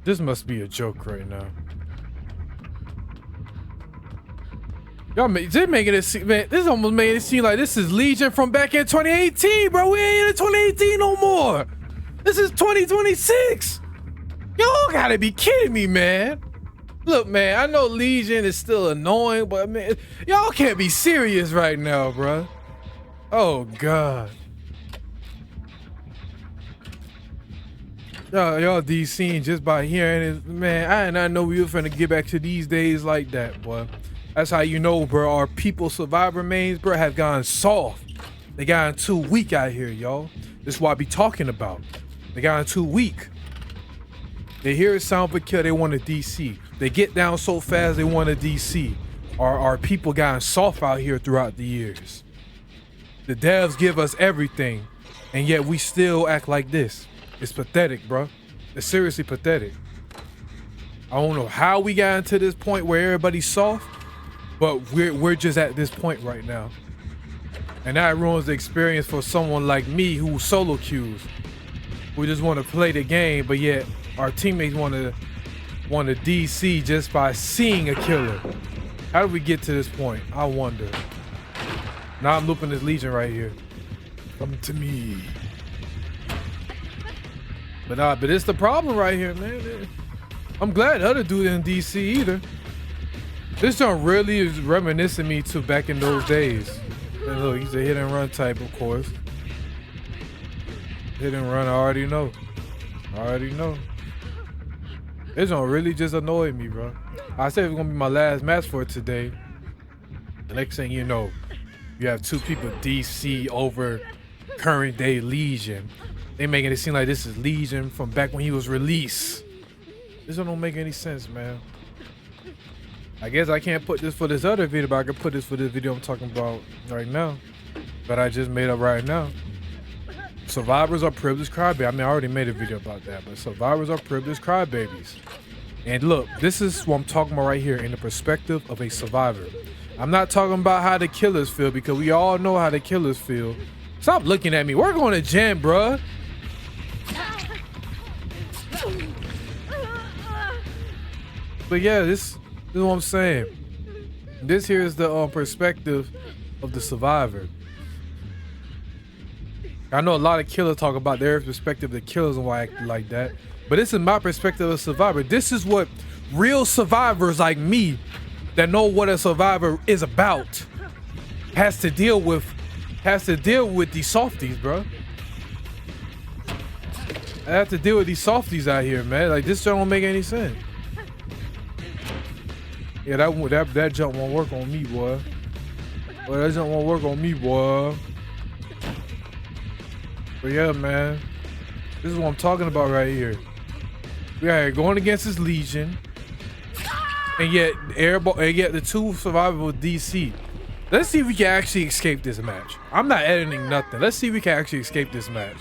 This must be a joke right now. Y'all they're making it seem, man, this almost made it seem like this is Legion from back in 2018, bro. We ain't in 2018 no more. This is 2026. Y'all gotta be kidding me, man. Look, man, I know Legion is still annoying, but man, y'all can't be serious right now, bro. Oh, God. Y'all DCing just by hearing it. Man, I did not know we were finna get back to these days like that, boy. That's how you know, bro, our people survivor mains, bro, have gone soft. They gotten too weak out here, y'all. This is what I be talking about. They gotten too weak. They hear a sound of a kill, they want to DC. They get down so fast, they want to DC. Our people gotten soft out here throughout the years. The devs give us everything, and yet we still act like this. It's pathetic, bro. It's seriously pathetic. I don't know how we got into this point where everybody's soft, but we're just at this point right now. And that ruins the experience for someone like me who solo queues. We just want to play the game, but yet our teammates want to DC just by seeing a killer. How did we get to this point? I wonder. Now I'm looping this Legion right here. Come to me. But it's the problem right here, man. I'm glad the other dude didn't DC either. This one really is reminiscing me to back in those days. And look, he's a hit and run type, of course. Hit and run, I already know. This one really just annoyed me, bro. I said it was gonna be my last match for today. The next thing you know, you have two people DC over current day Legion. They making it seem like this is Legion from back when he was released. This one don't make any sense, man. I guess I can't put this for this other video, but I can put this for this video I'm talking about right now. That I just made up right now. Survivors are privileged crybabies. I mean, I already made a video about that, but survivors are privileged crybabies. And look, this is what I'm talking about right here in the perspective of a survivor. I'm not talking about how the killers feel, because we all know how the killers feel. Stop looking at me. We're going to gym, bruh. But yeah, this is what I'm saying. This here is the perspective of the survivor. I know a lot of killers talk about their perspective of the killers and why I act like that. But this is my perspective of a survivor. This is what real survivors like me that know what a survivor is about has to deal with these softies, bro. I have to deal with these softies out here, man. Like, this don't make any sense. Yeah, that jump won't work on me, boy. Well, that jump won't work on me, boy. But yeah, man, this is what I'm talking about right here. We are going against this Legion, and yet the two survivors with DC. Let's see if we can actually escape this match. I'm not editing nothing. Let's see if we can actually escape this match.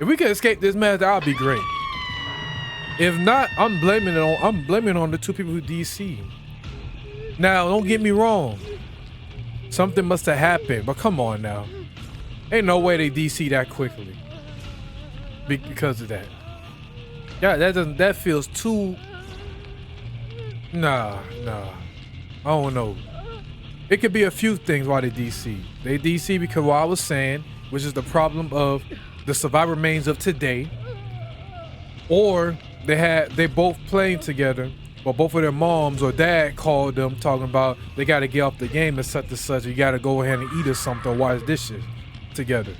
If we can escape this match, that'll be great. If not, I'm blaming it on the two people who DC. Now, don't get me wrong. Something must have happened, but come on now. Ain't no way they DC that quickly. Because of that. Yeah, that feels too. Nah. I don't know. It could be a few things why they DC. They DC because what I was saying, which is the problem of the survivor mains of today, or they both playing together, but both of their moms or dad called them talking about they got to get off the game and such. You got to go ahead and eat or something, or wash dishes together.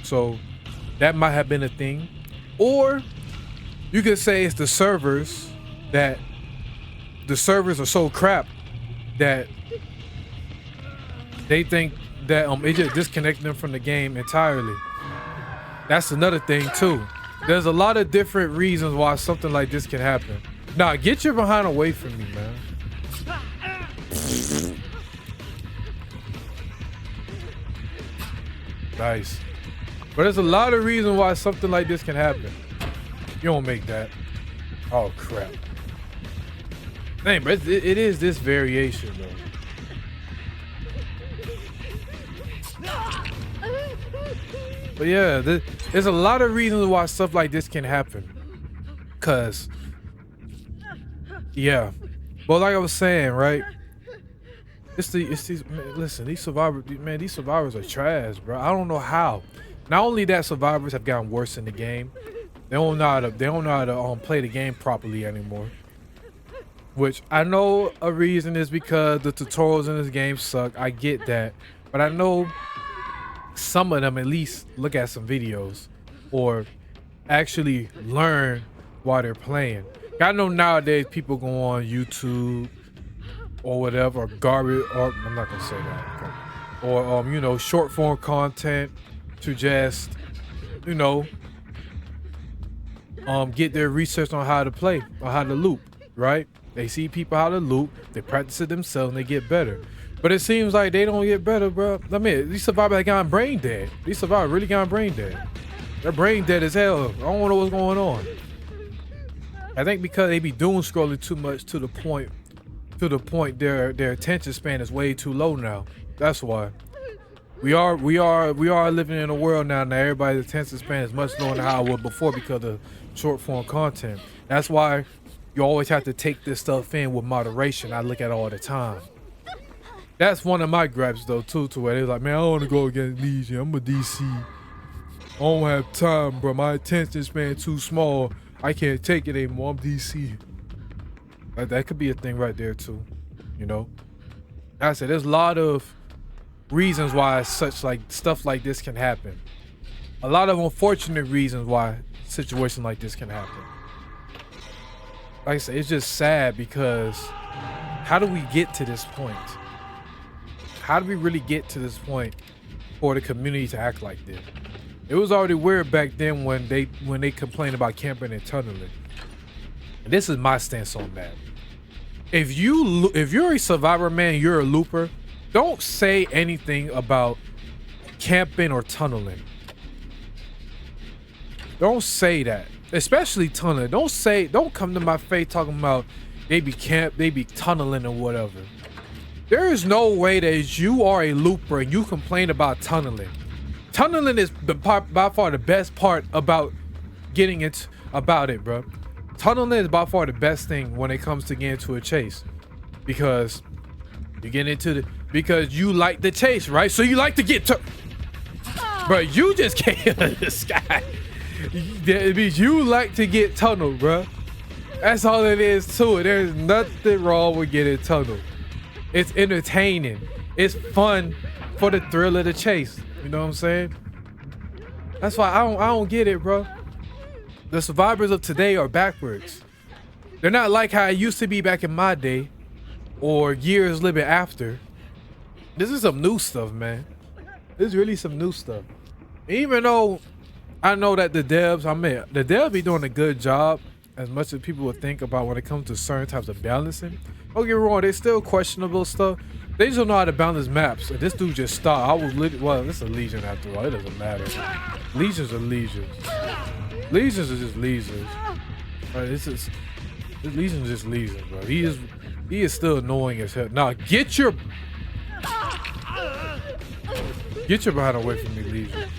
So that might have been a thing. Or you could say it's the servers are so crap that they think that it just disconnects them from the game entirely. That's another thing too. There's a lot of different reasons why something like this can happen. Nah, get your behind away from me, man. Nice. But there's a lot of reasons why something like this can happen. You don't make that. Oh, crap. Dang, but it is this variation, though. But yeah, there's a lot of reasons why stuff like this can happen. Because Yeah. Well, like I was saying, right? It's these man, listen, these survivors, man, these survivors are trash, bro. I don't know how. Not only that, survivors have gotten worse in the game. They don't know how to play the game properly anymore. Which I know a reason is because the tutorials in this game suck. I get that. But I know some of them at least look at some videos or actually learn while they're playing. I know nowadays people go on YouTube or whatever, or garbage, or I'm not gonna say that, or you know, short form content to just, you know, get their research on how to play or how to loop, right? They see people how to loop, they practice it themselves, and they get better. But it seems like they don't get better, bro. I mean, these survivors have gotten brain dead. These survivors really got brain dead. They're brain dead as hell. I don't know what's going on. I think because they be doom scrolling too much to the point their attention span is way too low now. That's why. We are living in a world now that everybody's attention span is much lower than how it was before because of short form content. That's why you always have to take this stuff in with moderation. I look at it all the time. That's one of my gripes though too, to where they're like, man, I don't want to go against Legion. I'm a DC. I don't have time, bro. My attention span too small. I can't take it anymore. I'm DC. That could be a thing right there too, you know. Like I said, there's a lot of reasons why stuff like this can happen. A lot of unfortunate reasons why situations like this can happen. Like I said, it's just sad because how do we get to this point? How do we really get to this point for the community to act like this? It was already weird back then when they complained about camping and tunneling. And this is my stance on that. If you're a survivor, man, you're a looper, don't say anything about camping or tunneling. Don't say that, especially tunneling. Don't come to my face talking about they be tunneling or whatever. There is no way that you are a looper and you complain about tunneling. Tunneling is by far the best part about getting it about it, bro. Tunneling is by far the best thing when it comes to getting into a chase, because you get into because you like the chase, right? So you like to get to, bro. You just came out of the sky. It means you like to get tunneled, bro. That's all it is to it. There's nothing wrong with getting tunneled. It's entertaining. It's fun for the thrill of the chase. You know what I'm saying? That's why I don't get it, bro. The survivors of today are backwards. They're not like how it used to be back in my day or years living after. This is some new stuff, man. This is really some new stuff. Even though I know that the devs be doing a good job as much as people would think about when it comes to certain types of balancing. Don't get me wrong, there's still questionable stuff. They just don't know how to balance maps. This dude just stopped. Well, this is a Legion after all. It doesn't matter. Legions are legions. Legions are just legions. This Legion is just legions, bro. He is still annoying as hell. Now get your behind away from me, Legion.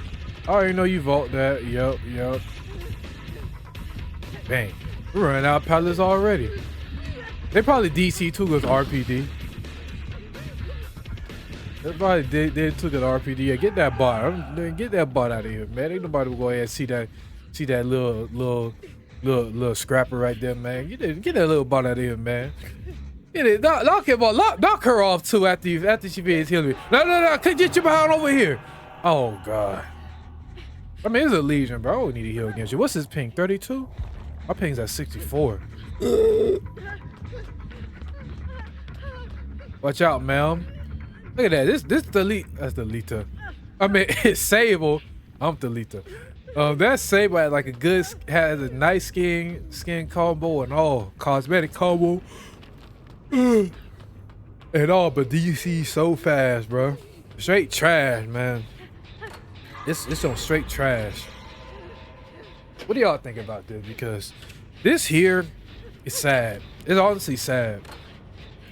I already know you vault that. Yup. Dang, we're running out of pallets already. They probably DC too with RPD. They probably they took an RPD. Yeah, get that bot. Get that bot out of here, man. Ain't nobody will go ahead and see that little scrapper right there, man. Get that little bot out of here, man. Get it. Knock her off too after she finishes healing me. No. Get your behind over here. Oh god. I mean, it's a Legion, bro. I don't need to heal against you. What's his ping? 32? My ping's at 64. Watch out, man. Look at that. This delete. That's Delita. I mean, it's Sable. I'm Delita. That Sable has a nice skin combo and all cosmetic combo and all, but DC so fast, bro. Straight trash, man. It's on straight trash. What do y'all think about this? Because this here is sad. It's honestly sad.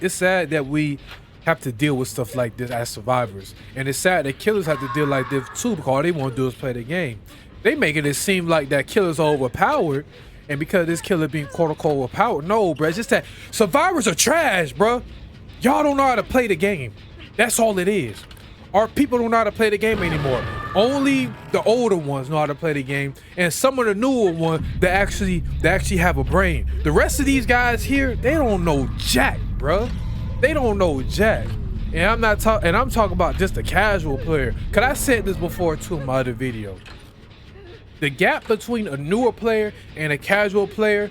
It's sad that we have to deal with stuff like this as survivors, and it's sad that killers have to deal like this too, because all they want to do is play the game. They making it seem like that killers are overpowered and because this killer being quote unquote overpowered. No, bro. It's just that survivors are trash, bro. Y'all don't know how to play the game. That's all it is. Our people don't know how to play the game anymore. Only the older ones know how to play the game, and some of the newer ones that actually have a brain. The rest of these guys here, they don't know jack, bro. They don't know jack. And I'm talking about just a casual player. Cause I said this before too in my other video. The gap between a newer player and a casual player,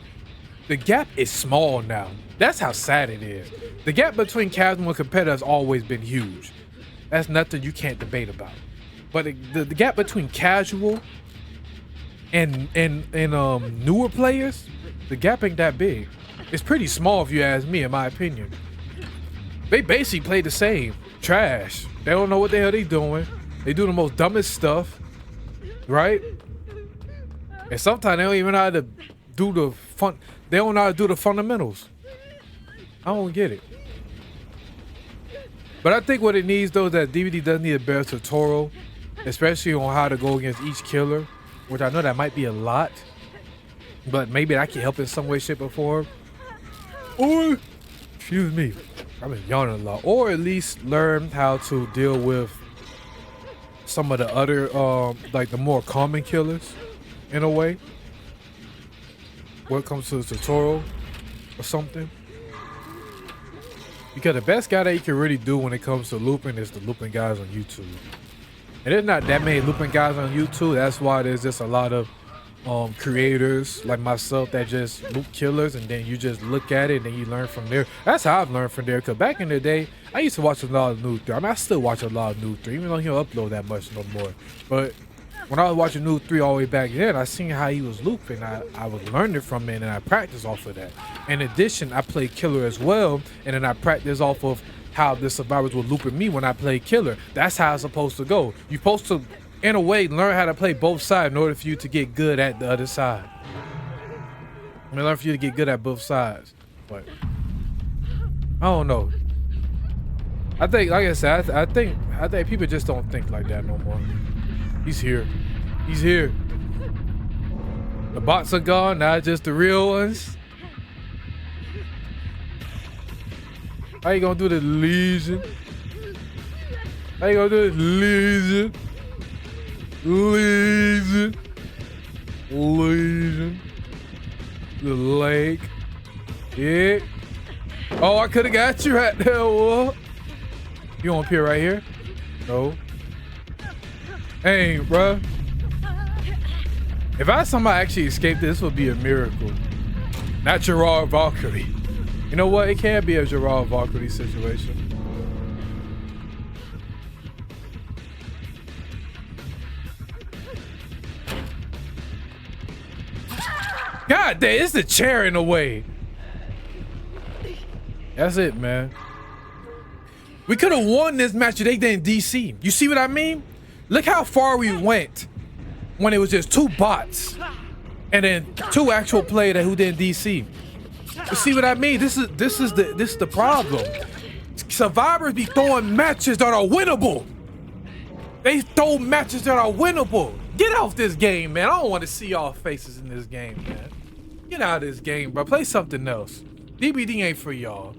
the gap is small now. That's how sad it is. The gap between casual and competitor has always been huge. That's nothing you can't debate about. But the gap between casual and newer players, the gap ain't that big. It's pretty small if you ask me, in my opinion. They basically play the same. Trash. They don't know what the hell they doing. They do the most dumbest stuff, right? And sometimes they don't even know how to do the fun. They don't know how to do the fundamentals. I don't get it. But I think what it needs though is that DVD does need a better tutorial, especially on how to go against each killer, which I know that might be a lot, but maybe that can help in some way, shape, or form. Or, excuse me, I've been yawning a lot. Or at least learn how to deal with some of the other, like the more common killers, in a way, when it comes to the tutorial or something. Because the best guy that you can really do when it comes to looping is the looping guys on YouTube. And there's not that many looping guys on YouTube. That's why there's just a lot of creators like myself that just loop killers, and then you just look at it and then you learn from there. That's how I've learned from there. Because back in the day, I used to watch a lot of Noob 3. I mean, I still watch a lot of Noob 3, even though he don't upload that much no more. But when I was watching Noob 3 all the way back then, I seen how he was looping. I was learning from it, and I practiced off of that. In addition, I played killer as well, and then I practiced off of how the survivors were looping me when I played killer. That's how it's supposed to go. You're supposed to, in a way, learn how to play both sides in order for you to get good at the other side. I mean, learn for you to get good at both sides. But I don't know. I think, like I said, I think people just don't think like that no more. He's here. He's here. The bots are gone, not just the real ones. How you gonna do the Legion? How you gonna do the Legion? Legion. Legion. The lake. Yeah. Oh, I could have got you right there. What? You want to appear right here? No. Hey, bruh. If I somehow actually escaped this would be a miracle. Not Gerard Valkyrie. You know what? It can be a Gerard Valkyrie situation. God damn, it's the chair in the way. That's it, man. We could have won this match if they didn't DC. You see what I mean? Look how far we went when it was just 2 bots and then 2 actual players who didn't DC. You see what I mean? This is the problem. Survivors be throwing matches that are winnable. They throw matches that are winnable. Get off this game, man. I don't want to see y'all faces in this game, man. Get out of this game, bro. Play something else. DBD ain't for y'all.